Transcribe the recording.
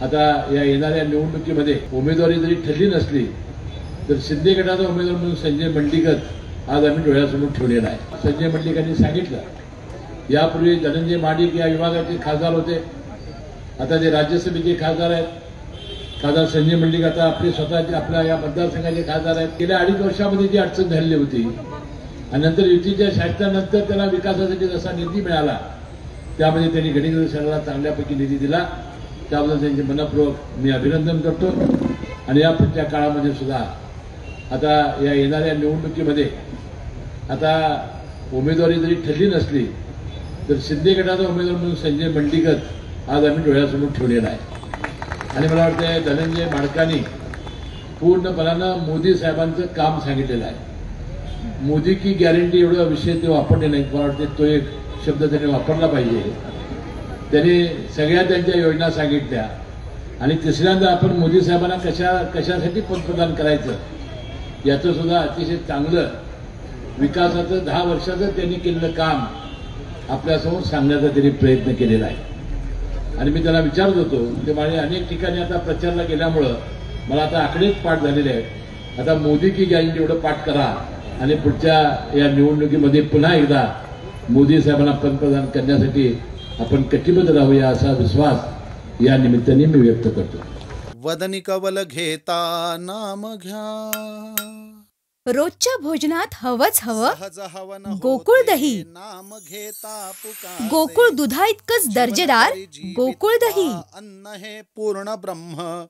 आता या येणाऱ्या निवडणुकीमध्ये उमेदवारी जरी ठरली नसली तर शिंदे गटाचा उमेदवार म्हणून संजय मंडिकत आज आम्ही डोळ्यासमोर ठेवलेला आहे। संजय मंडिकांनी सांगितलं यापूर्वी धनंजय महाडिक या विभागाचे खासदार होते, आता ते राज्यसभेचे खासदार आहेत। खासदार संजय मंडिक आता आपले स्वतःचे आपल्या या मतदारसंघाचे खासदार आहेत। गेल्या 2.5 वर्षामध्ये जी अडचण झालेली होती आणि नंतर युतीच्या शासनानंतर त्याला विकासासाठी जसा निधी मिळाला त्यामध्ये त्यांनी गणित शहराला चांगल्यापैकी निधी दिला, त्याबद्दल त्यांचे मनपूर्वक मी अभिनंदन करतो। आणि या पुढच्या काळामध्ये सुद्धा आता या येणाऱ्या निवडणुकीमध्ये आता उमेदवारी जरी ठरली नसली तर शिंदे गटाचा उमेदवार म्हणून संजय मंडिकत आज आम्ही डोळ्यासमोर ठेवलेला आहे। आणि मला वाटतं धनंजय माडकांनी पूर्णपणानं मोदी साहेबांचं काम सांगितलेलं आहे। मोदी की गॅरंटी एवढा विषय ते वापरले नाहीत, मला वाटतं तो एक शब्द त्यांनी वापरला पाहिजे। त्यांनी सगळ्या त्यांच्या योजना सांगितल्या आणि तिसऱ्यांदा आपण मोदी साहेबांना कशासाठी पंतप्रधान करायचं याचं सुद्धा अतिशय चांगलं विकासाचं 10 वर्षाचं त्यांनी केलेलं काम आपल्यासमोर सांगण्याचा त्यांनी प्रयत्न केलेला आहे। आणि मी त्याला विचारत होतो ते माझे अनेक ठिकाणी आता प्रचारला गेल्यामुळं मला आता आकडेच पाठ झालेले आहेत। आता मोदी की गॅरंटी एवढं पाठ करा आणि पुढच्या या निवडणुकीमध्ये पुन्हा एकदा मोदी साहेबांना पंतप्रधान करण्यासाठी आपण कटिबद्ध राहूया असा विश्वास या निमित्ताने मी व्यक्त करतो। वदनी कवल घेता नाम घ्या, रोजच्या भोजनात हवंच हवं सहज हवन गोकुळ होते, दही। नाम घेता पुकारे, गोकुळ दुधा इतकंच दर्जेदार गोकुळ दही। अन्न हे पूर्ण ब्रह्म